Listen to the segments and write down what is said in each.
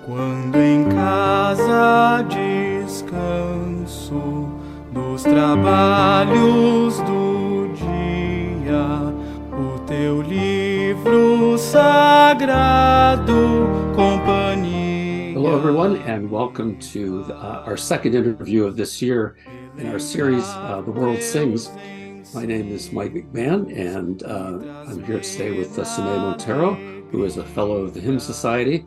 Quando em casa descanso dos trabalhos do dia, o teu livro sagrado, companhia. Hello, everyone, and welcome to our second interview of this year in our series, The World Sings. My name is Mike McMahon, and I'm here today with Simei Monteiro, who is a fellow of the Hymn Society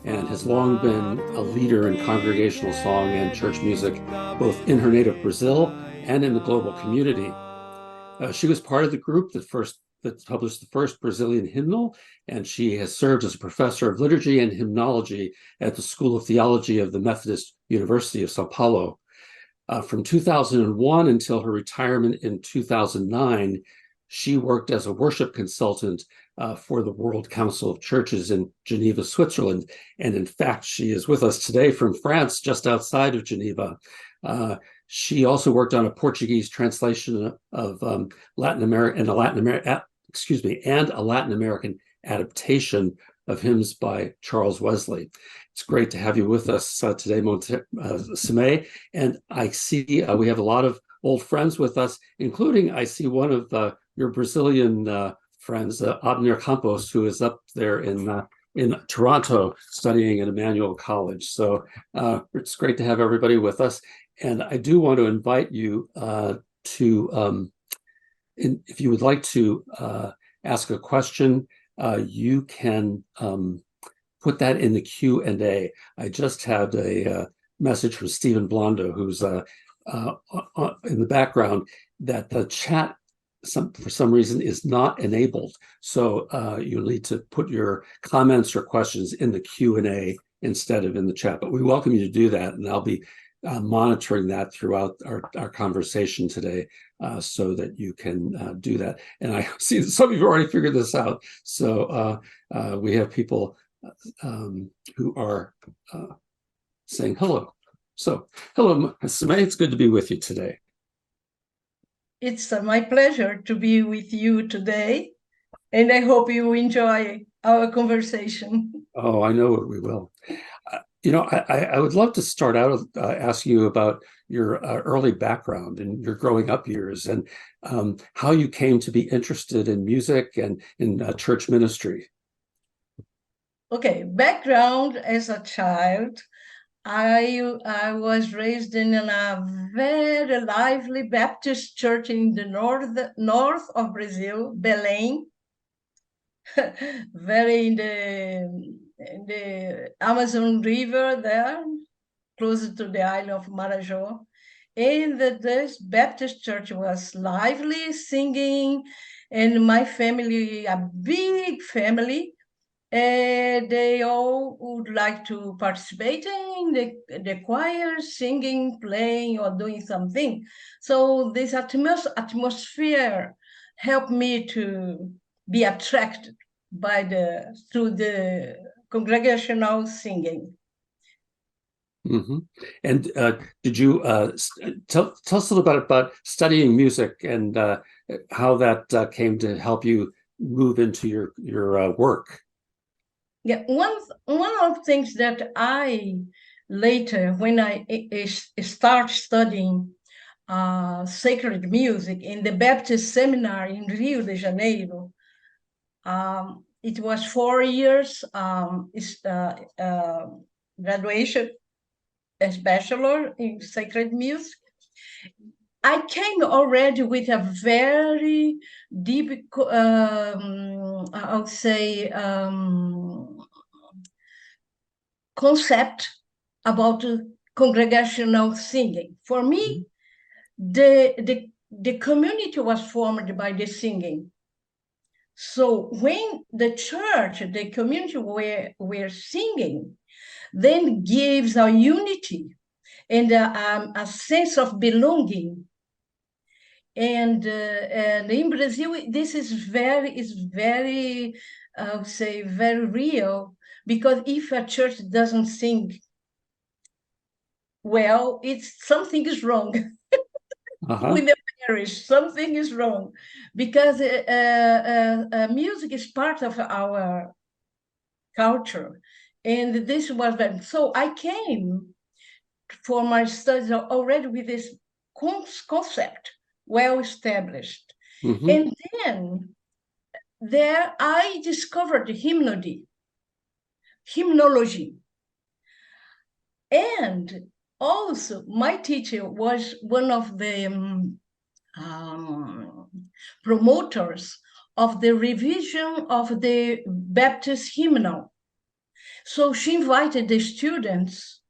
and has long been a leader in congregational song and church music, both in her native Brazil and in the global community. She was part of the group that published the first Brazilian hymnal, and she has served as a professor of liturgy and hymnology at the School of Theology of the Methodist University of Sao Paulo. From 2001 until her retirement in 2009, she worked as a worship consultant for the World Council of Churches in Geneva, Switzerland. And in fact, she is with us today from France, just outside of Geneva. She also worked on a Portuguese translation of Latin American and a Latin American adaptation of hymns by Charles Wesley. It's great to have you with us today, Simei. And I see we have a lot of old friends with us, including I see one of your Brazilian friends, Abner Campos, who is up there in Toronto studying at Emmanuel College. So it's great to have everybody with us. And I do want to invite you if you would like to ask a question, you can put that in the Q&A. I just had a message from Stephen Blondo, who's in the background, that the chat for some reason is not enabled. So you need to put your comments or questions in the Q&A instead of in the chat. But we welcome you to do that, and I'll be monitoring that throughout our conversation today so that you can do that. And I see that some of you already figured this out. So we have people who are saying hello. So hello, Simei, it's good to be with you today. It's my pleasure to be with you today, and I hope you enjoy our conversation. Oh, I know we will. I would love to start out asking you about your early background and your growing up years, and how you came to be interested in music and in church ministry. Okay, background as a child. I was raised in a very lively Baptist church in the north of Brazil, Belém, very in the Amazon River there, closer to the island of Marajó. And this Baptist church was lively, singing, and my family, a big family, they all would like to participate in the choir, singing, playing, or doing something. So this atmosphere helped me to be attracted through the congregational singing. Mm-hmm. And did you tell us a little bit about studying music and how that came to help you move into your work? Yeah, one of the things that I later, when I start studying sacred music in the Baptist Seminary in Rio de Janeiro, it was 4 years graduation as bachelor in sacred music. I came already with a very deep, I would say, concept about congregational singing. For me, the community was formed by the singing. So when the church, the community were singing, then gives a unity and a sense of belonging. And in Brazil, this is very, I would say, very real, because if a church doesn't sing well, something is wrong. With the parish, something is wrong, because music is part of our culture, And this was very, so I came for my studies already with this concept well established. Mm-hmm. And then there I discovered hymnology. And also my teacher was one of the promoters of the revision of the Baptist hymnal. So she invited the students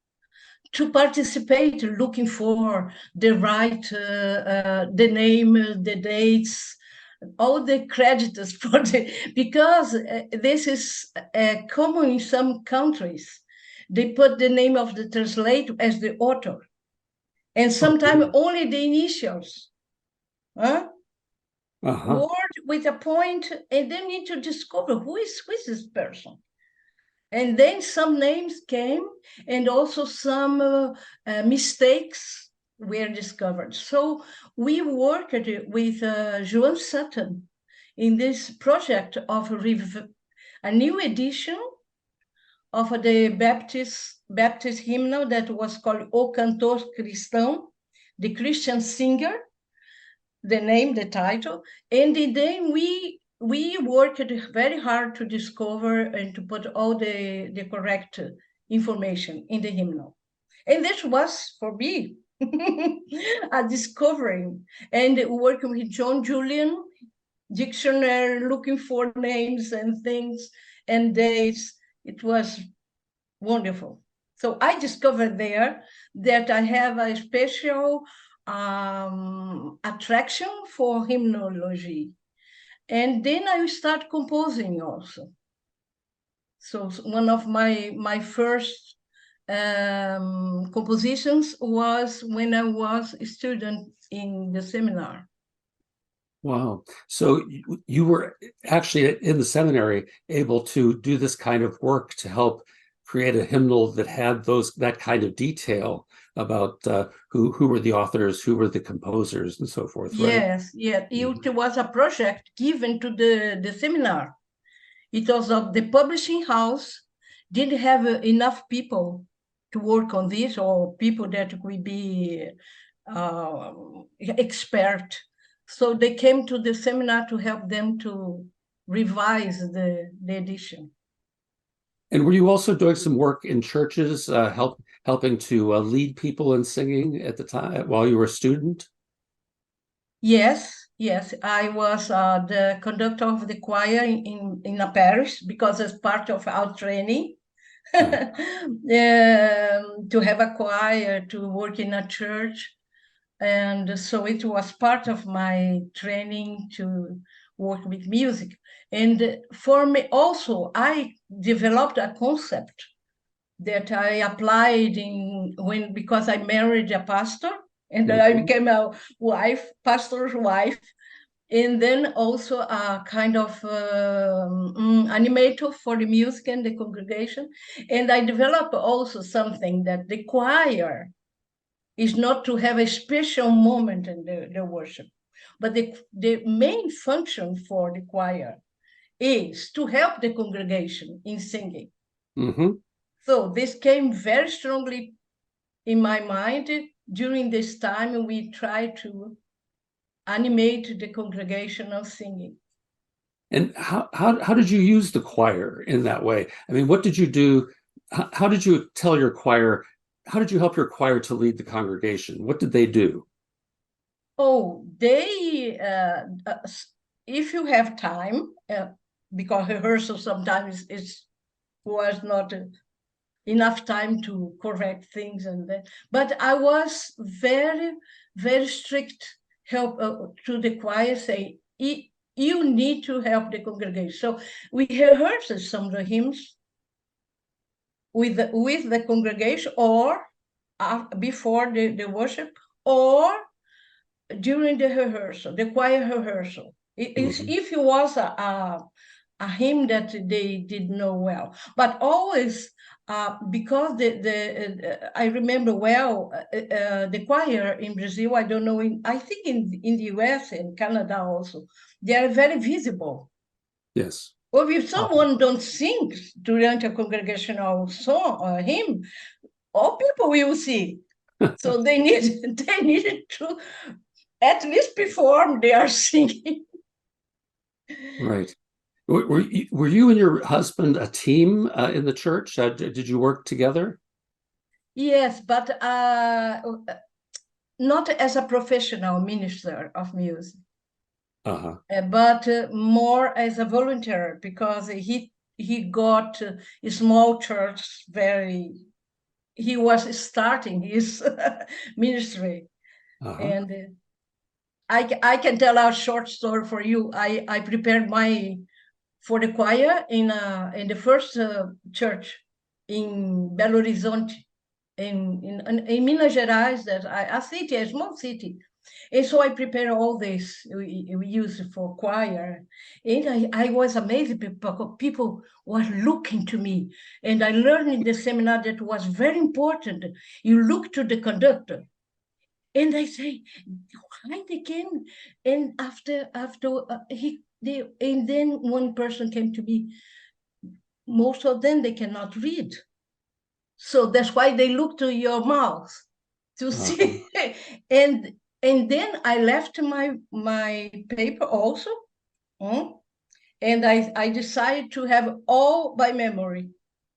to participate, looking for the right, the name, the dates, all the credits for because this is common in some countries. They put the name of the translator as the author, and sometimes only the initials. Huh? Word with a point, and then need to discover who is this person. And then some names came, and also some mistakes were discovered. So we worked with Joan Sutton in this project of a new edition of the Baptist hymnal that was called O Cantor Cristão, the Christian singer, the name, the title. And then we worked very hard to discover and to put all the correct information in the hymnal. And this was, for me, a discovery. And working with John Julian, dictionary, looking for names and things and dates. It was wonderful. So I discovered there that I have a special attraction for hymnology. And then I start composing also. So one of my first compositions was when I was a student in the seminar. Wow. So you were actually in the seminary able to do this kind of work to help create a hymnal that had that kind of detail about who were the authors, who were the composers, and so forth, right? Yes, yeah. It was a project given to the seminar. It was of the publishing house, didn't have enough people to work on this, or people that would be expert. So they came to the seminar to help them to revise the edition. And were you also doing some work in churches, helping to lead people in singing at the time while you were a student? Yes. I was the conductor of the choir in a parish, because as part of our training to have a choir, to work in a church. And so it was part of my training to work with music. And for me also, I developed a concept that I applied because I married a pastor, and I became a wife, pastor's wife, and then also a kind of animator for the music and the congregation. And I developed also something that the choir is not to have a special moment in the worship, but the main function for the choir is to help the congregation in singing. Mm-hmm. So this came very strongly in my mind. During this time, we tried to animate the congregational singing. And how did you use the choir in that way? I mean, what did you do? How did you tell your choir? How did you help your choir to lead the congregation? What did they do? Oh, they, if you have time, because rehearsal sometimes was not enough time to correct things, but I was very, very strict help to the choir, say, you need to help the congregation. So we rehearsed some of the hymns with the congregation, or before the worship, or during the rehearsal, the choir rehearsal. If it was a hymn that they did know well, but always because I remember well the choir in Brazil. I don't know, I think in the US and Canada also, they are very visible. Yes. Or if someone don't sing during a congregational song or hymn, all people will sing. So they needed to at least perform their singing. Right. Were you and your husband a team in the church? Did you work together? Yes, but not as a professional minister of music, but more as a volunteer, because he got a small church he was starting his ministry. And I can tell a short story for you. I prepared for the choir in the first church in Belo Horizonte, in Minas Gerais, a small city. And so I prepared all this we use for choir. And I was amazed because people were looking to me. And I learned in the seminar that was very important. You look to the conductor. And I say, why they came? And after and then one person came to me. Most of them, they cannot read. So that's why they look to your mouth to see. And then I left my paper also. And I decided to have all by memory,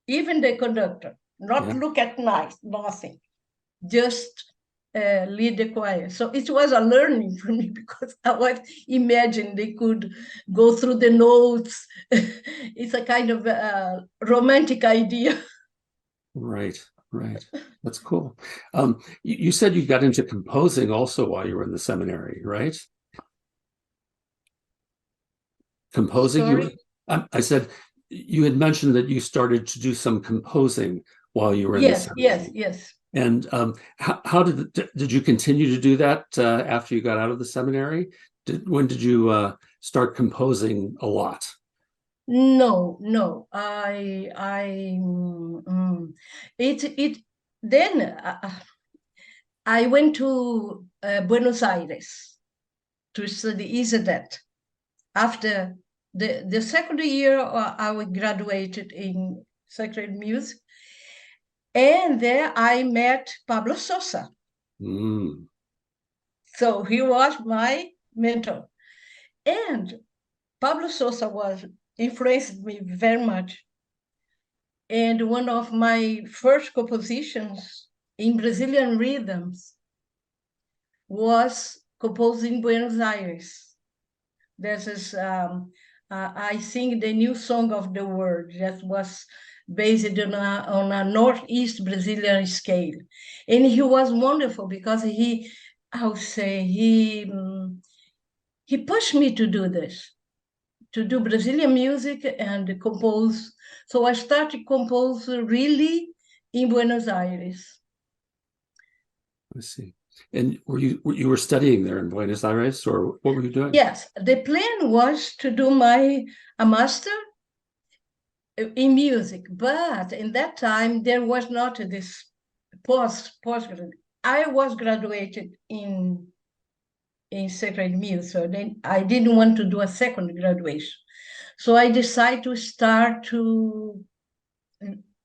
even the conductor, not look at nothing, just lead the choir. So it was a learning for me, because I was imagining they could go through the notes. It's a kind of romantic idea. Right. That's cool. You said you got into composing also while you were in the seminary, right? Composing? Sorry? I said you had mentioned that you started to do some composing while you were in the seminary. Yes. And how did you continue to do that after you got out of the seminary? When did you start composing a lot? No. Then I went to Buenos Aires to study that. After the second year, I graduated in sacred music. And there I met Pablo Sosa. So he was my mentor. And Pablo Sosa influenced me very much. And one of my first compositions in Brazilian rhythms was composed in Buenos Aires. This is, I sing the new song of the world that was based on a Northeast Brazilian scale. And he was wonderful because he pushed me to do this, to do Brazilian music and compose. So I started compose really in Buenos Aires. I see. And you were studying there in Buenos Aires, or what were you doing? Yes, the plan was to do a master in music, but in that time there was not this postgraduate. I was graduated in sacred music, so then I didn't want to do a second graduation. So I decided to start to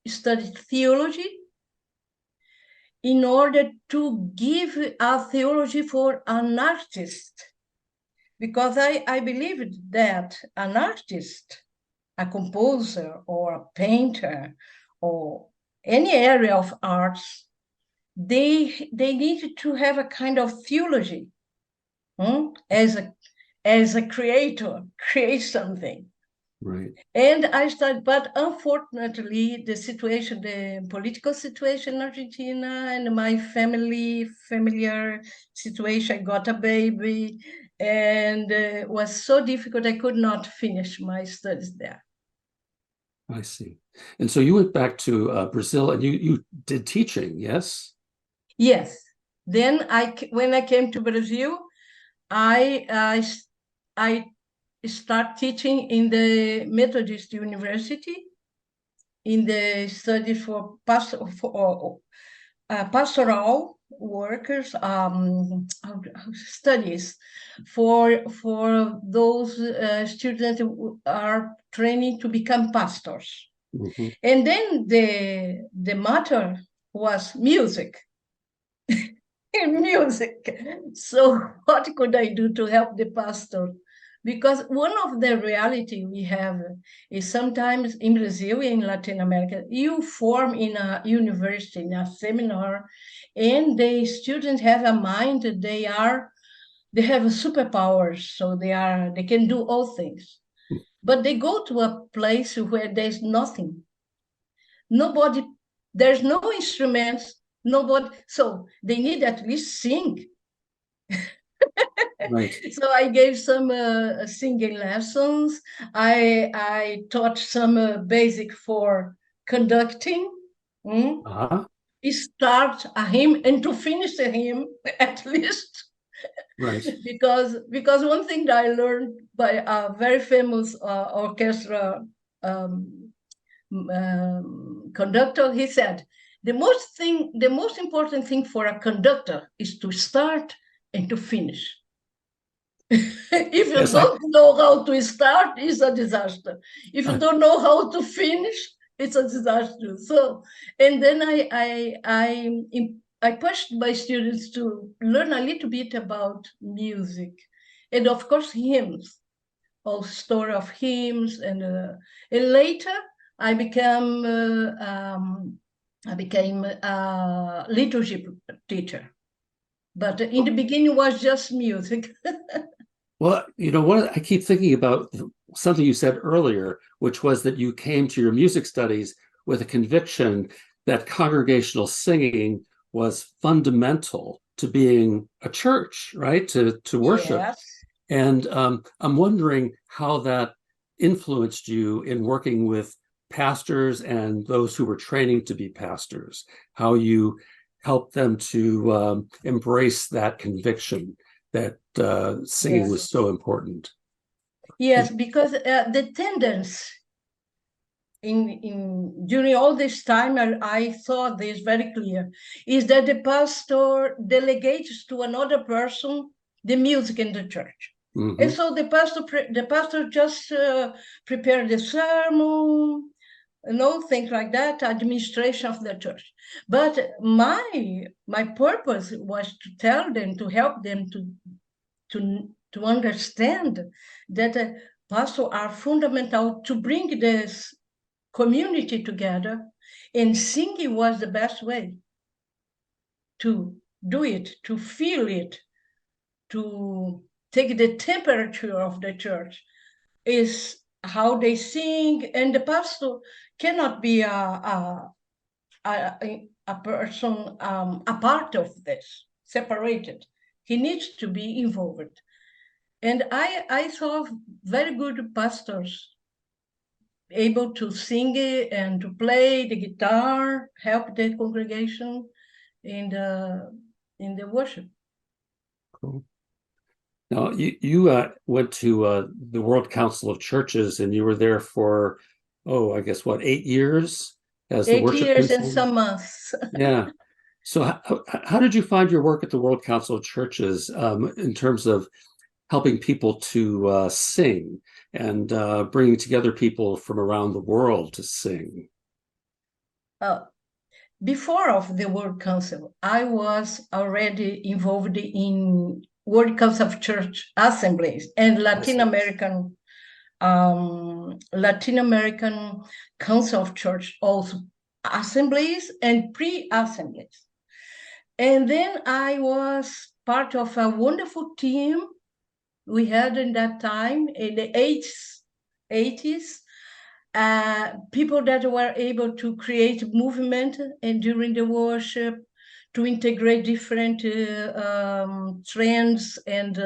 study theology in order to give a theology for an artist, because I believed that an artist, a composer or a painter or any area of arts, they needed to have a kind of theology as a creator, create something. Right. And I started, but unfortunately, the political situation in Argentina and my familiar situation, I got a baby, and it was so difficult, I could not finish my studies there. I see. And so you went back to Brazil and you did teaching, yes? Yes. Then when I came to Brazil, I start teaching in the Methodist University in the study for pastoral workers studies for those students who are training to become pastors. Mm-hmm. And then the matter was music. Music. So what could I do to help the pastor? Because one of the reality we have is sometimes in Brazil, in Latin America, you form in a university, in a seminar, and the students have a mind that they have superpowers, so they can do all things. But they go to a place where there's nothing. Nobody, there's no instruments, nobody, so they need at least sing. Right. So I gave some singing lessons. I taught some basic for conducting. Uh-huh. Start a hymn and to finish a hymn at least. Right. because one thing that I learned by a very famous orchestra conductor, he said, the most important thing for a conductor is to start and to finish. If you don't know how to start, it's a disaster. If you don't know how to finish, it's a disaster. So, and then I pushed my students to learn a little bit about music, and of course hymns, all story of hymns, and later I became a liturgy teacher. But in the beginning, it was just music. Well, what I keep thinking about something you said earlier, which was that you came to your music studies with a conviction that congregational singing was fundamental to being a church, right? To worship. Yes. And I'm wondering how that influenced you in working with pastors and those who were training to be pastors, how you helped them to embrace that conviction that singing was so important. Yes, because the tendency during all this time, I thought this very clear, is that the pastor delegates to another person the music in the church. Mm-hmm. And so the pastor just prepared the sermon, things like that, administration of the church. But my purpose was to tell them, to help them to understand that pastors are fundamental to bring this community together, and singing was the best way to do it, to feel it, to take the temperature of the church, is how they sing. And the pastor cannot be a person a part of this, separated. He needs to be involved. And I saw very good pastors able to sing and to play the guitar, help the congregation in the worship. Cool. Now, you went to the World Council of Churches, and you were there for, I guess, 8 years as the worship 8 years consultant? and some months. Yeah. So how did you find your work at the World Council of Churches in terms of helping people to sing and bringing together people from around the world to sing? Before of the World Council, I was already involved in World Council of Church assemblies and Latin American Council of Church, also assemblies and pre-assemblies. And then I was part of a wonderful team we had in that time, in the 80s, people that were able to create movement and during the worship, to integrate different trends and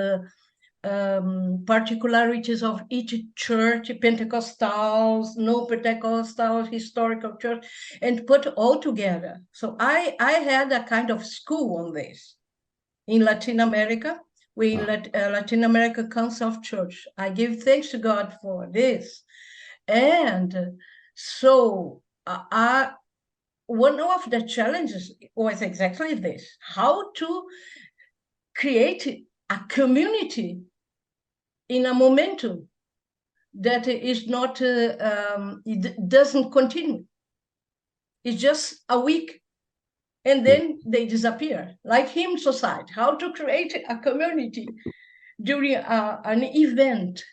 particularities of each church, Pentecostals, no Pentecostals, historical church, and put all together. So I had a kind of school on this in Latin America. Latin America Council of Church. I give thanks to God for this. And so one of the challenges was exactly this: how to create a community in a momentum that is not, it doesn't continue. It's just a week, and then they disappear, like hymn society. How to create a community during an event.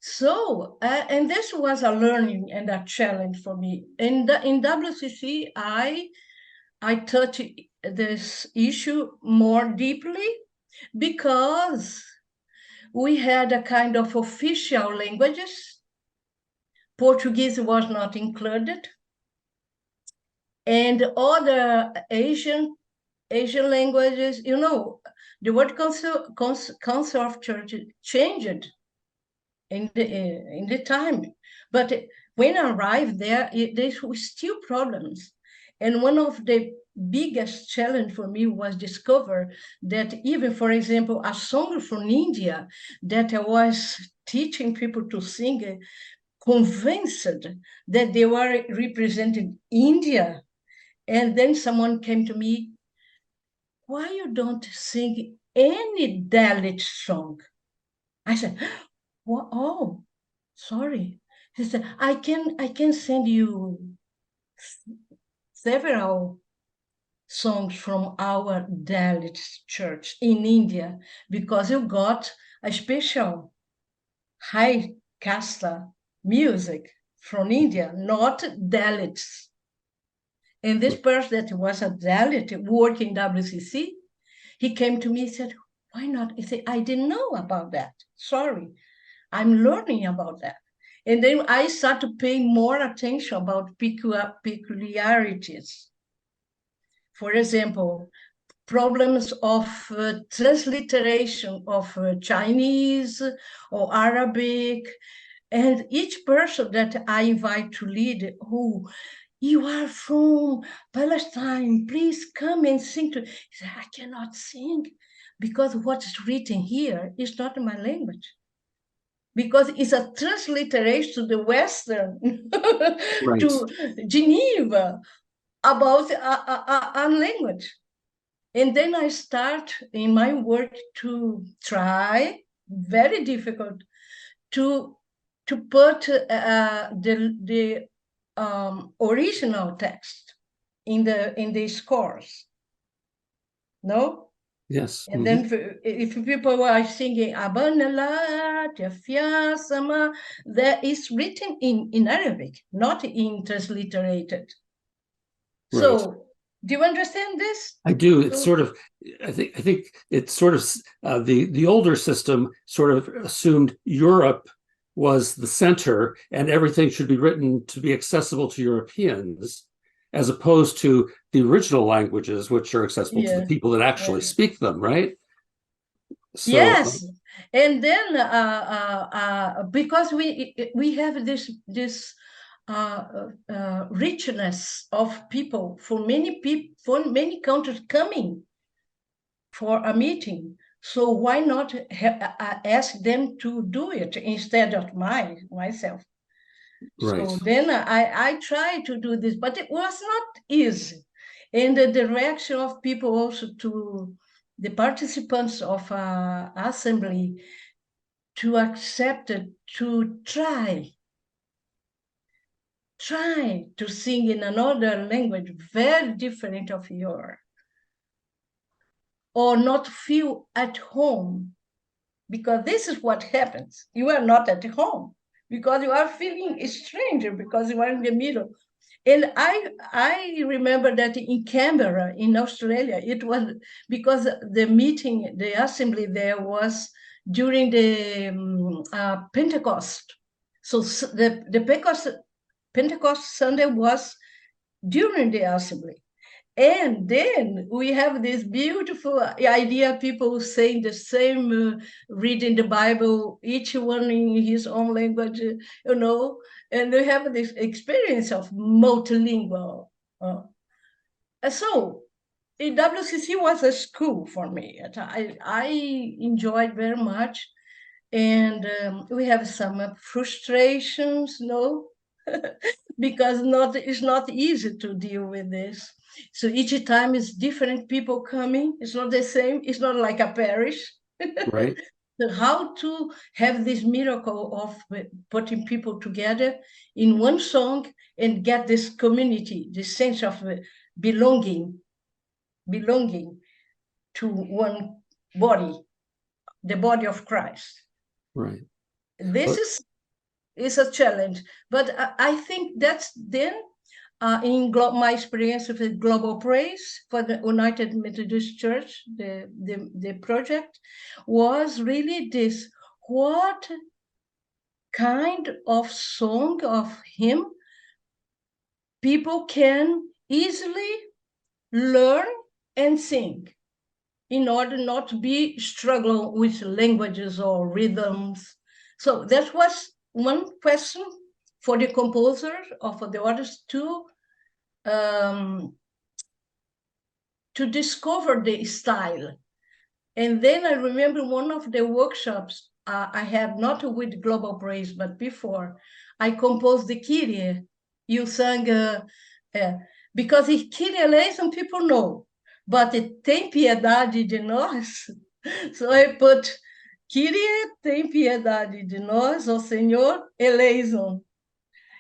So, and this was a learning and a challenge for me. In WCC, I touched this issue more deeply because we had a kind of official languages. Portuguese was not included. And other Asian languages, you know, the word council of church changed in the time. But when I arrived there, there were still problems. And one of the biggest challenge for me was discover that even, for example, a song from India that I was teaching people to sing, convinced that they were representing India. And then someone came to me, why you don't sing any Dalit song? I said, well, oh, sorry. He said, I can send you several songs from our Dalit church in India, because you got a special high caste music from India, not Dalits. And this person that was a Dalit working in WCC, he came to me and said, why not? He said, I didn't know about that. Sorry, I'm learning about that. And then I started to pay more attention about peculiarities. For example, problems of transliteration of Chinese or Arabic. And each person that I invite to lead, who, you are from Palestine, please come and sing to. He said, I cannot sing because what's written here is not my language. Because it's a transliteration to the Western, Right. to Geneva, about a language. And then I start in my work to try, very difficult, to put the original text in the scores. No? Yes. And then if people are singing Abanala, Sama, that is written in Arabic, not in transliterated. Right. So do you understand this? I do. It's sort of, I think it's sort of the older system sort of assumed Europe was the center and everything should be written to be accessible to Europeans, as opposed to the original languages, which are accessible to the people that actually speak them, right? So, yes, and then because we have this richness of people for many countries coming for a meeting. So why not ask them to do it instead of myself? right. So then I tried to do this, but it was not easy. And the reaction of people also to the participants of assembly to accept it, to try to sing in another language very different of yours, or not feel at home, because this is what happens. You are not at home because you are feeling a stranger because you are in the middle. And I remember that in Canberra, in Australia, it was because the meeting, the assembly there was during the Pentecost. So the Pentecost Sunday was during the assembly. And then we have this beautiful idea, people saying the same, reading the Bible, each one in his own language, you know, and we have this experience of multilingual. So WCC was a school for me. I enjoyed very much. And we have some frustrations, no? because it's not easy to deal with this. So each time is different people coming. It's not the same. It's not like a parish. Right. So how to have this miracle of putting people together in one song and get this community, this sense of belonging to one body, the body of Christ. Right. This is a challenge, but I think that's then in my experience with Global Praise for the United Methodist Church, the project was really this: what kind of song, of hymn, people can easily learn and sing in order not to be struggling with languages or rhythms. So that was one question for the composer or for the others to discover the style. And then I remember one of the workshops I had, not with Global Praise, but before, I composed the Kyrie. You sang, because Kyrie eleison people know, but tem piedade de nós. So I put Kyrie, tem piedade de nós, ó Senhor, eleison.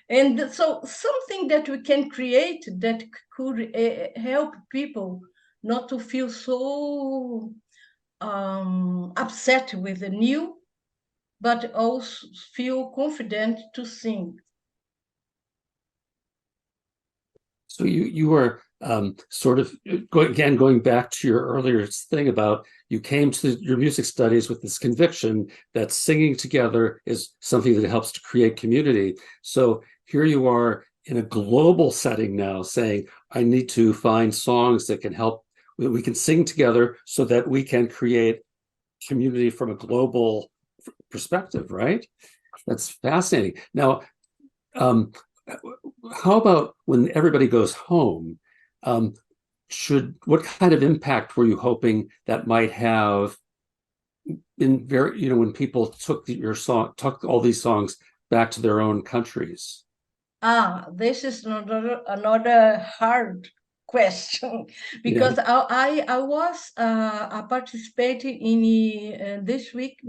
And so something that we can create that could help people not to feel so upset with the new, but also feel confident to sing. So you were sort of going back to your earlier thing about you came to your music studies with this conviction that singing together is something that helps to create community. So here you are in a global setting now saying, I need to find songs that can help, that we can sing together so that we can create community from a global perspective, right? That's fascinating. Now, how about when everybody goes home? What kind of impact were you hoping that might have in when people took took all these songs back to their own countries? This is another hard question, because I was participating in this week,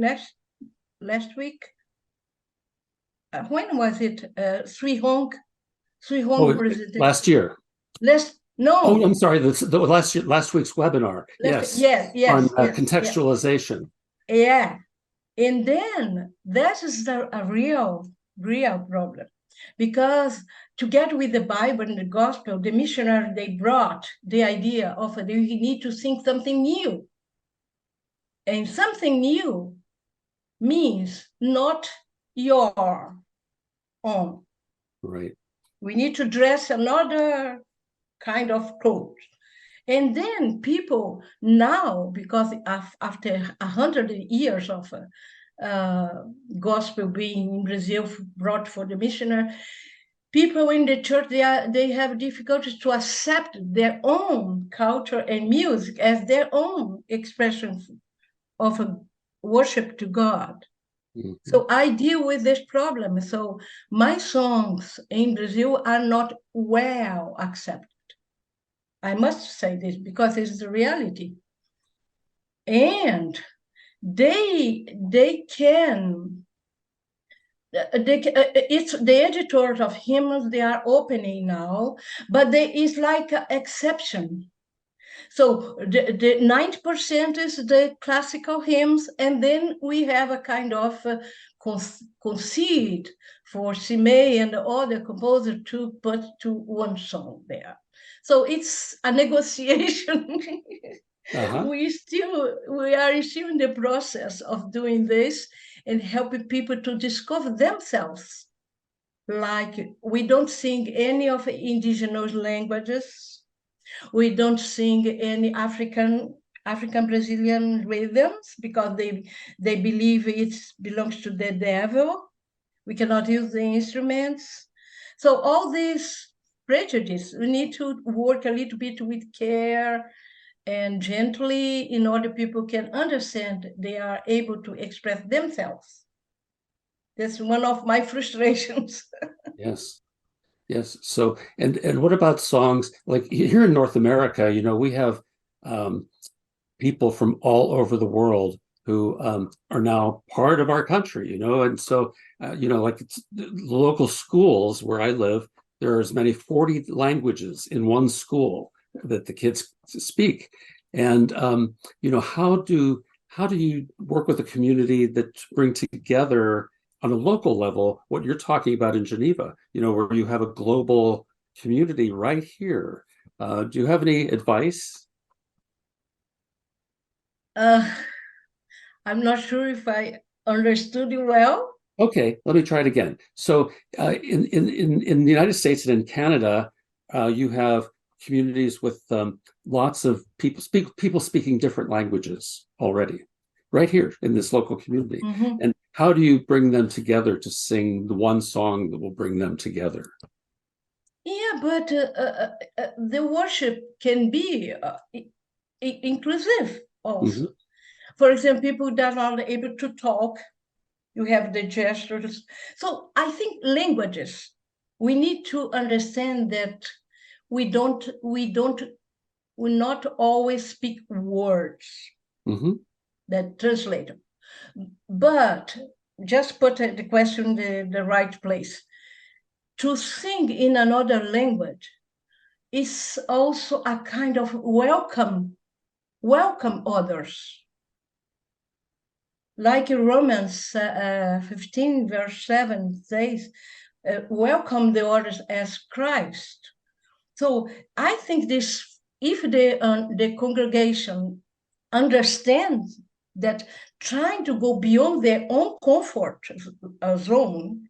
last week. When was it? Sri Hong presentation. Last year. No. Oh, I'm sorry. The last week's webinar. Yes. On contextualization. Yeah, and then that is a real problem, because together with the Bible and the gospel, the missionary, they brought the idea of you need to sing something new, and something new means not your own. Right. We need to dress another kind of clothes. And then people now, because after 100 years of gospel being in Brazil brought for the missionary, people in the church, they have difficulties to accept their own culture and music as their own expression of a worship to God. Mm-hmm. So I deal with this problem. So my songs in Brazil are not well accepted. I must say this because it's the reality. And it's the editors of hymns, they are opening now, but there is like an exception. So the 90% is the classical hymns, and then we have a kind of conceit for Simei and the other composer to put to one song there. So it's a negotiation. Uh-huh. We are still in the process of doing this and helping people to discover themselves. Like, we don't sing any of the indigenous languages. We don't sing any African Brazilian rhythms because they believe it belongs to the devil. We cannot use the instruments. So all this prejudice, we need to work a little bit with care and gently in order people can understand they are able to express themselves. That's one of my frustrations. Yes. Yes. So, and what about songs like here in North America? We have people from all over the world who are now part of our country. And so like the local schools where I live, there are as many 40 languages in one school that the kids speak. And how do you work with a community that bring together on a local level what you're talking about in Geneva, where you have a global community right here? Do you have any advice? I'm not sure if I understood you well. Okay, let me try it again. So, in the United States and in Canada, you have communities with lots of people speaking different languages already, right here in this local community. Mm-hmm. And how do you bring them together to sing the one song that will bring them together? Yeah, but the worship can be inclusive also. Mm-hmm. For example, people that are not able to talk, you have the gestures. So I think languages, we need to understand that we not always speak words Mm-hmm. that translate them. But just put the question in the right place. To sing in another language is also a kind of welcome others. Like Romans 15, verse 7 says, welcome the others as Christ. So I think this, if the congregation understands that trying to go beyond their own comfort zone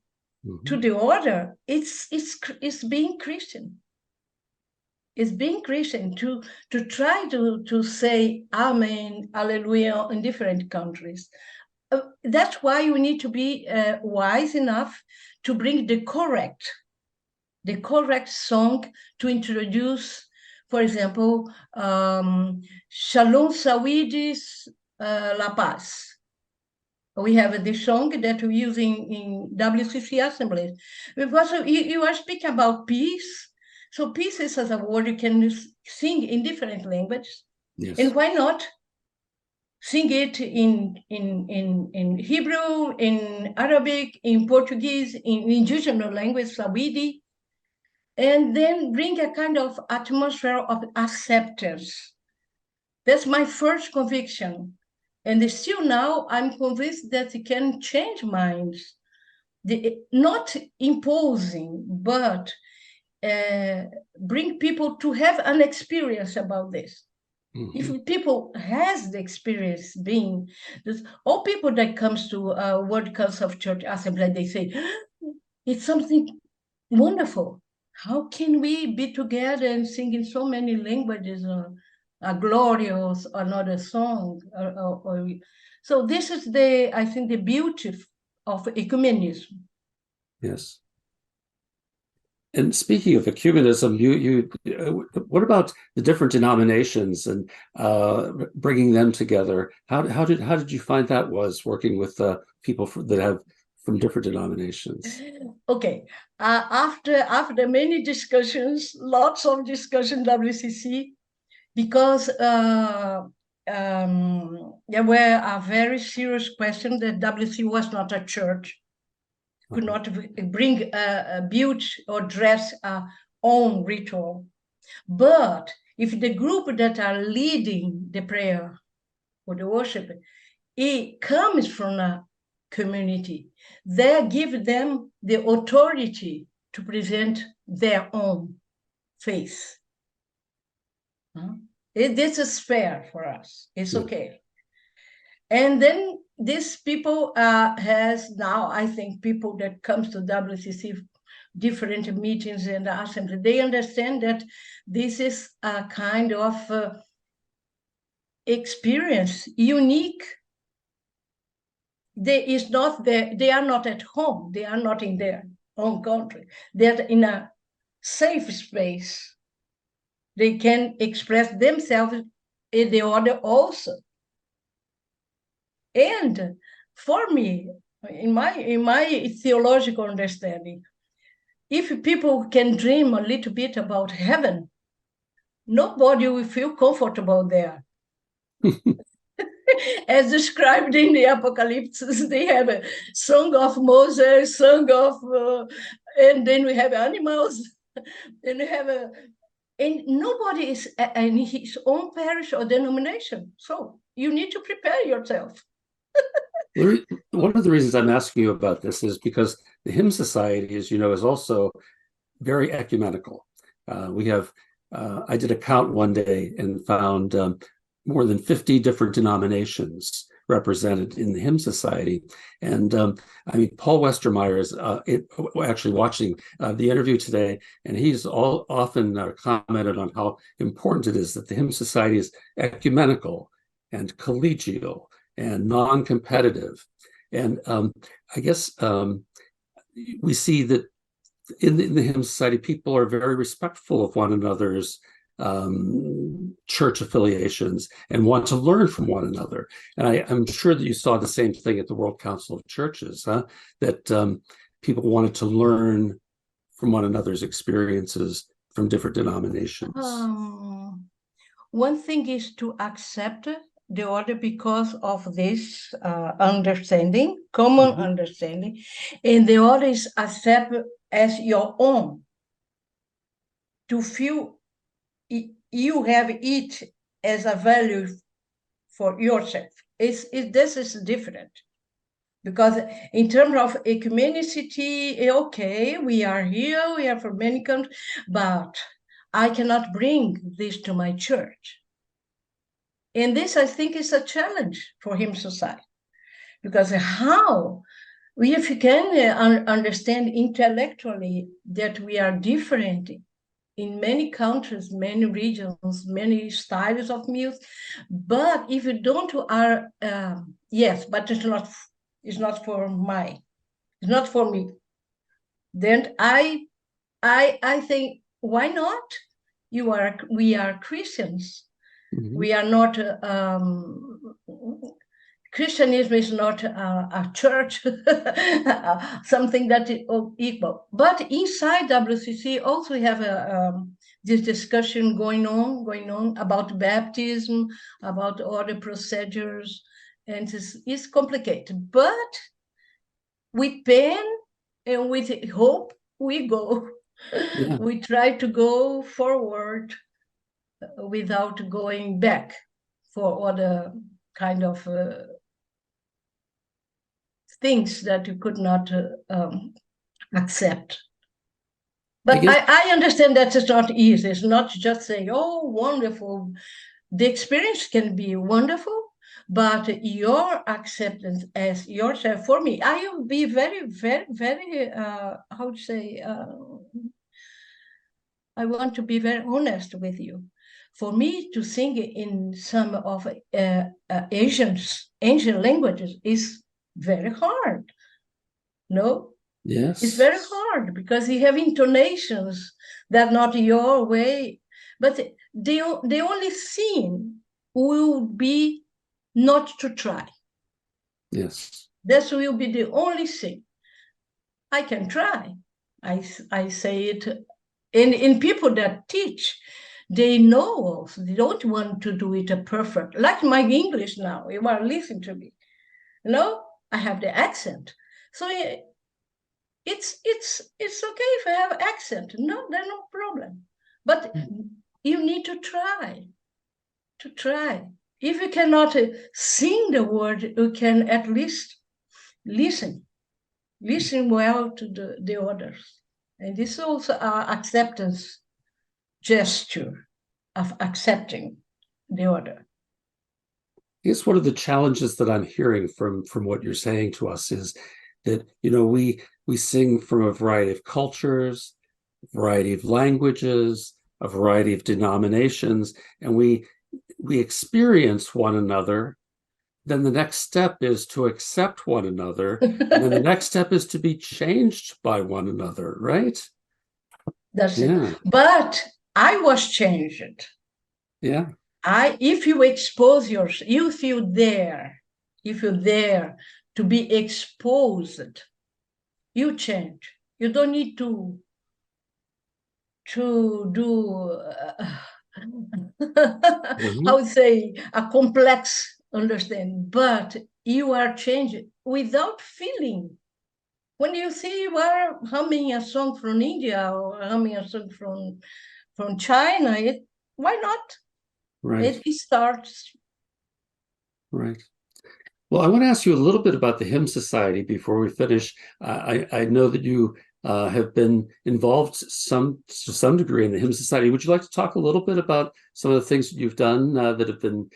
to the other, it's being Christian. It's being Christian to try to say Amen, Alleluia in different countries. That's why we need to be wise enough to bring the correct song to introduce, for example, Shalom Sawidis La Paz. We have this song that we use in WCC assemblies. Because you are speaking about peace. So peace is as a word you can sing in different languages. Yes. And why not sing it in Hebrew, in Arabic, in Portuguese, in indigenous language, Swahili, and then bring a kind of atmosphere of acceptance. That's my first conviction. And still now, I'm convinced that it can change minds. Not imposing, but bring people to have an experience about this. Mm-hmm. If people has the experience being, all people that comes to World Council of Church Assembly, they say, it's something wonderful. How can we be together and sing in so many languages? A glorious another song, so this is I think the beauty of ecumenism. Yes. And speaking of ecumenism, what about the different denominations and bringing them together? How did you find that was working with people that have from different denominations? Okay, after many discussions, lots of discussion WCC. Because there were a very serious question that WC was not a church, could not bring, build or dress our own ritual. But if the group that are leading the prayer or the worship, it comes from a community, they give them the authority to present their own faith. This is fair for us. It's okay. And then these people has now, I think, people that comes to WCC, different meetings and assembly, they understand that this is a kind of experience, unique. They are not at home. They are not in their own country. They're in a safe space. They can express themselves in the order also. And for me, in my theological understanding, if people can dream a little bit about heaven, nobody will feel comfortable there. As described in the Apocalypse, they have a song of Moses, and then we have animals, and we have and nobody is in his own parish or denomination. So you need to prepare yourself. One of the reasons I'm asking you about this is because the Hymn Society, as you know, is also very ecumenical. I did a count one day and found more than 50 different denominations represented in the Hymn Society. And Paul Westermeyer is actually watching the interview today, and he's often commented on how important it is that the Hymn Society is ecumenical and collegial and non-competitive. And I guess we see that in the Hymn Society, people are very respectful of one another's church affiliations and want to learn from one another. And I'm sure that you saw the same thing at the World Council of Churches, that people wanted to learn from one another's experiences from different denominations. One thing is to accept the other because of this understanding, common understanding, and the other is accept as your own, to feel you have it as a value for yourself. This is different, because in terms of ecumenicity, okay, we are here, we are from many countries, but I cannot bring this to my church. And this, I think, is a challenge for Hymn Society, because how if you can understand intellectually that we are different in many countries, many regions, many styles of music, but if you don't yes, but it's not for me. Then I think, why not? We are Christians. Mm-hmm. We are not. Christianism is not a church, something that is equal. But inside WCC also have this discussion going on about baptism, about other procedures, and it's complicated. But with pain and with hope, we go. Yeah. We try to go forward without going back for other kind of things that you could not accept. But I understand that it's not easy. It's not just saying, oh, wonderful. The experience can be wonderful, but your acceptance as yourself, for me, I will be very, very, very, how to say, I want to be very honest with you. For me to sing in some of Asian languages is very hard. No? Yes. It's very hard because you have intonations that are not your way. But the only thing will be not to try. Yes. This will be the only thing. I can try. I say it. In people that teach, they know also. They don't want to do it perfect. Like my English now, you are listening to me. You know, I have the accent. So it's okay if I have accent. No, there's no problem. But you need to try. If you cannot sing the word, you can at least listen well to the others. And this is also our acceptance gesture of accepting the other. I guess one of the challenges that I'm hearing from what you're saying to us is that, you know, we sing from a variety of cultures, a variety of languages, a variety of denominations, and we experience one another. Then the next step is to accept one another, and then the next step is to be changed by one another, right? That's it. But I was changed. Yeah. If you expose yourself, you feel there to be exposed, you change. You don't need to to do, Mhm. I would say, a complex understanding, but you are changing without feeling. When you see you are humming a song from India or humming a song from China, why not? Right, It starts. right. Well, I want to ask you a little bit about the Hymn Society before we finish. I know that you have been involved to some degree in the Hymn Society. Would you like to talk a little bit about some of the things that you've done that have been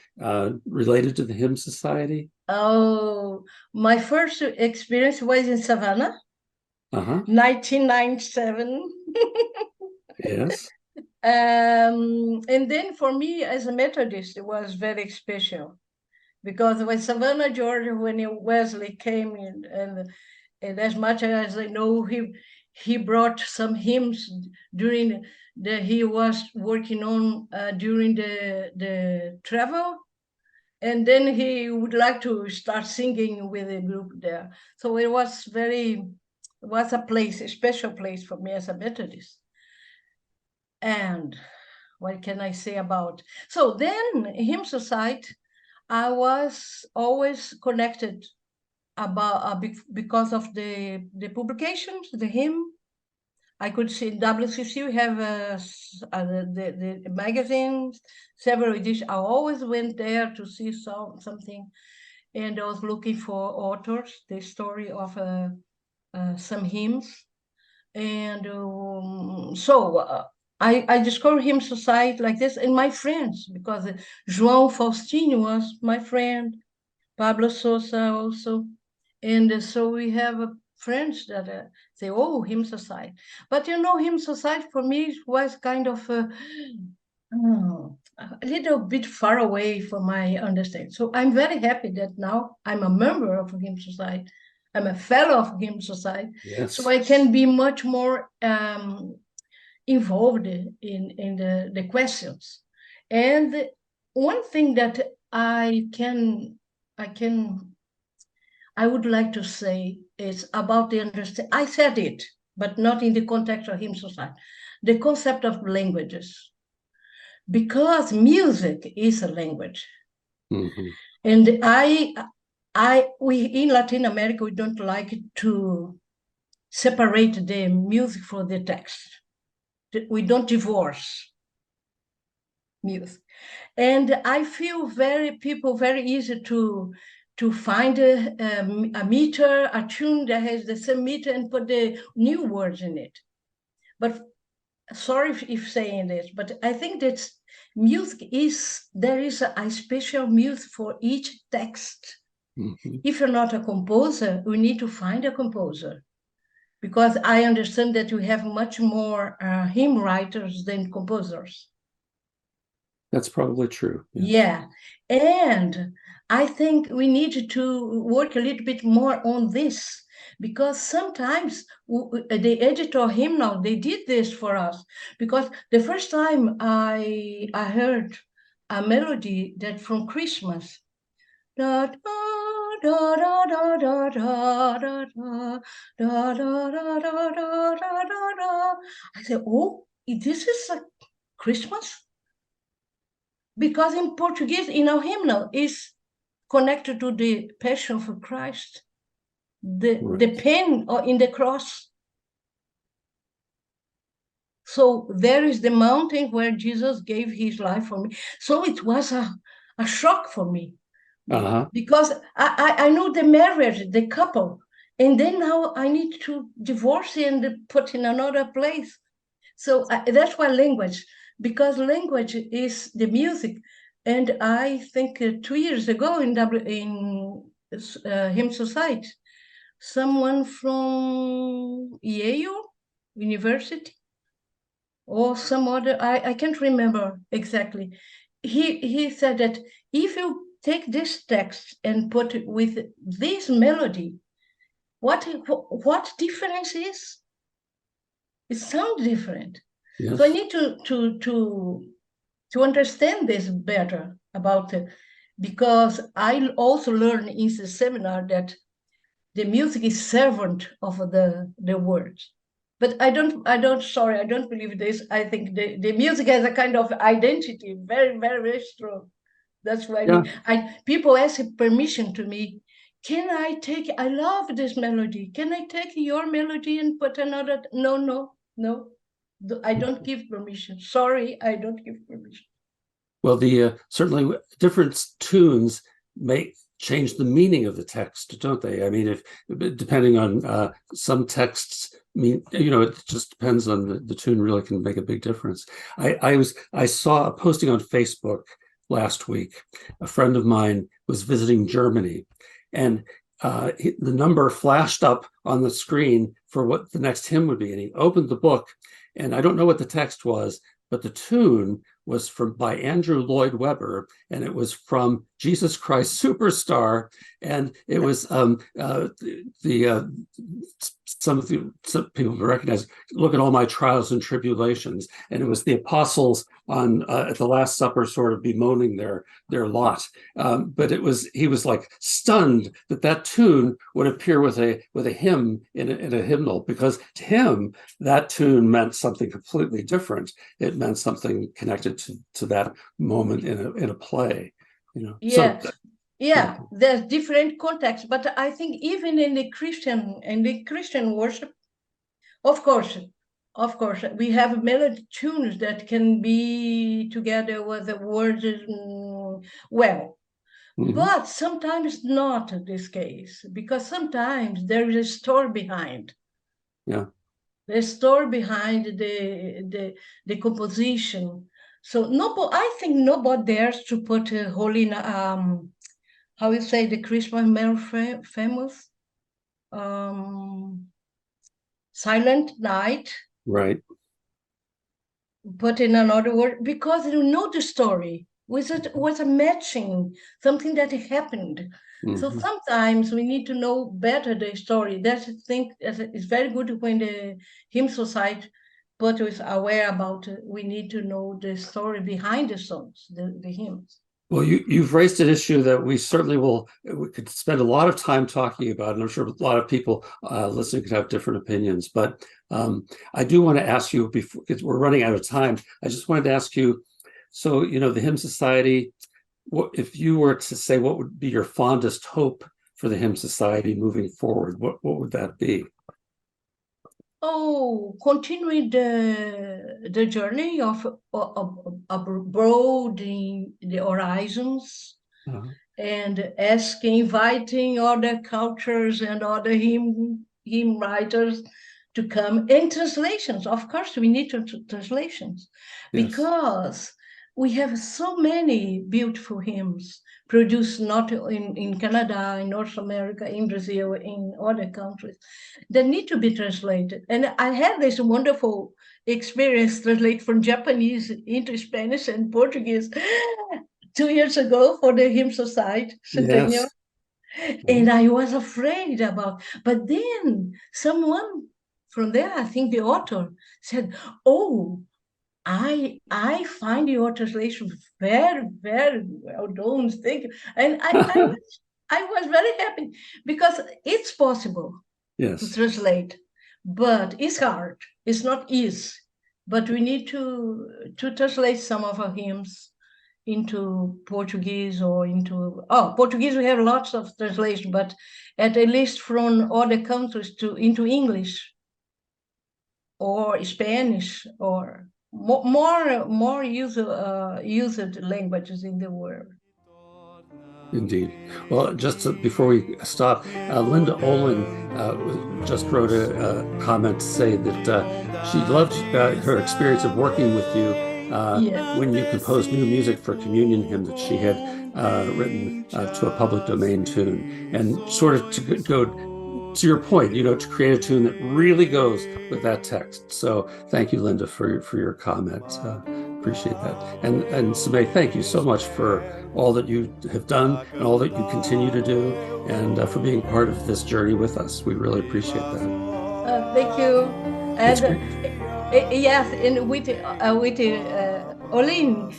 related to the Hymn Society? Oh, my first experience was in Savannah, Uh-huh. 1997. Yes. And then for me, as a Methodist, it was very special because when Savannah, Georgia, when Wesley came in, and as much as I know, he brought some hymns during he was working on during the travel, and then he would like to start singing with a group there. So it was a special place for me as a Methodist. And what can I say about? So then, Hymn Society, I was always connected because of the publications, the hymn. I could see in WCC we have the magazines, several editions. I always went there to see something, and I was looking for authors, the story of some hymns. And I discovered Hymn Society like this, and my friends, because João Faustino was my friend, Pablo Sosa also. And so we have friends that say, oh, Hymn Society. But Hymn Society for me was kind of a little bit far away from my understanding. So I'm very happy that now I'm a member of Hymn Society. I'm a fellow of Hymn Society. So Yes. I can be much more involved in the questions. And one thing that I would like to say is about the understanding. I said it, but not in the context of Hymn Society. The concept of languages, because music is a language, Mm-hmm. and we in Latin America we don't like to separate the music from the text. We don't divorce music, and I feel people very easy to find a meter, a tune that has the same meter and put the new words in it. But sorry if saying this, but I think that there is a special music for each text. Mm-hmm. If you're not a composer, we need to find a composer, because I understand that we have much more hymn writers than composers. That's probably true. Yes. Yeah. And I think we need to work a little bit more on this, because sometimes the editor hymnal, they did this for us. Because the first time I heard a melody that from Christmas, da da da da da da da da da da da da da da da, I said, oh, this is a Christmas? Because in Portuguese, in our hymnal, is connected to the Passion of Christ, the pain in the cross. So there is the mountain where Jesus gave his life for me. So it was a shock for me, because I know the marriage, the couple, and then now I need to divorce and put in another place. So that's why language, because language is the music. And I think 2 years ago in Hymn Society, someone from Yale University or some other, I can't remember exactly. He said that if you take this text and put it with this melody, what difference is? It sounds different. Yes. So I need to understand this better about it, because I also learned in the seminar that the music is servant of the words. But I don't believe this. I think the music has a kind of identity, very, very, very strong. That's why people ask permission to me. Can I love this melody. Can I take your melody and put another? No. I don't give permission. Sorry, I don't give permission. Well, certainly different tunes may change the meaning of the text, don't they? I mean, depending on some texts mean, it just depends on the tune. Really can make a big difference. I saw a posting on Facebook last week. A friend of mine was visiting Germany, and the number flashed up on the screen for what the next hymn would be, and he opened the book, and I don't know what the text was, but the tune was by Andrew Lloyd Webber, and it was from Jesus Christ Superstar, and it was some people recognize. Look at all my trials and tribulations, and it was the apostles at the Last Supper, sort of bemoaning their lot. But he was like stunned that tune would appear with a hymn in a hymnal, because to him that tune meant something completely different. It meant something connected to that moment in a play. There's different contexts, but I think even in the Christian worship, of course, we have melody tunes that can be together with the words but sometimes not this case, because sometimes there is a story behind. Yeah. The story behind the composition. So I think nobody dares to put a holy, how you say, the Christmas melody famous, Silent Night. Right. Put in another word, because you know the story. Was a matching, something that happened. So sometimes we need to know better the story. That's I think it's very good when the hymn society but is aware about we need to know the story behind the songs, the hymns. Well, you've raised an issue that we certainly we could spend a lot of time talking about, and I'm sure a lot of people listening could have different opinions. But I do want to ask you, because we're running out of time, I just wanted to ask you, so, the Hymn Society, if you were to say what would be your fondest hope for the Hymn Society moving forward, what would that be? Continuing the journey of broadening the horizons, and inviting other cultures and other hymn writers to come, in translations. Of course, we need translations, because we have so many beautiful hymns produced not in Canada, in North America, in Brazil, in other countries, that need to be translated. And I had this wonderful experience translate from Japanese into Spanish and Portuguese 2 years ago for the Hymn Society Centennial. Yes. And I was afraid but then someone from there, I think the author, said, I find your translation very, very well done. Thank you. And I was very happy, because it's possible to translate, but it's hard. It's not easy. But we need to translate some of our hymns into Portuguese or into Portuguese. We have lots of translation, but at least from other countries into English or Spanish or more used languages in the world. Indeed. Well, just before we stop, Linda Olin just wrote a comment to say that she loved her experience of working with you when you composed new music for a communion hymn that she had written to a public domain tune, and sort of to go to your point, to create a tune that really goes with that text. So thank you, Linda, for your comment. Appreciate that. And Simei, thank you so much for all that you have done and all that you continue to do, and for being part of this journey with us. We really appreciate that. Thank you. And yes, and with Olin,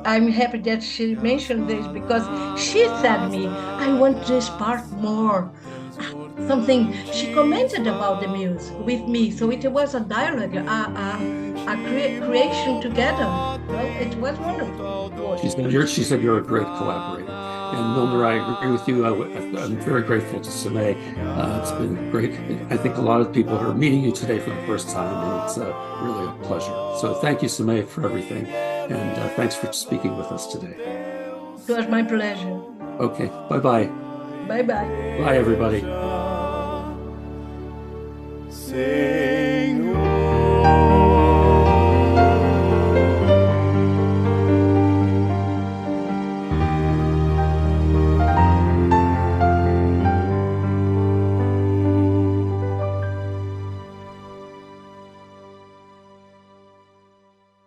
I'm happy that she mentioned this, because she said to me, I want this part more. something. She commented about the music with me, so it was a dialogue, creation together. Well, it was wonderful. She said you're a great collaborator. And Milner, I agree with you. I'm very grateful to Simei. It's been great. I think a lot of people are meeting you today for the first time, and it's really a pleasure. So thank you, Simei, for everything. And thanks for speaking with us today. It was my pleasure. Okay, bye-bye. Bye-bye. Bye, everybody.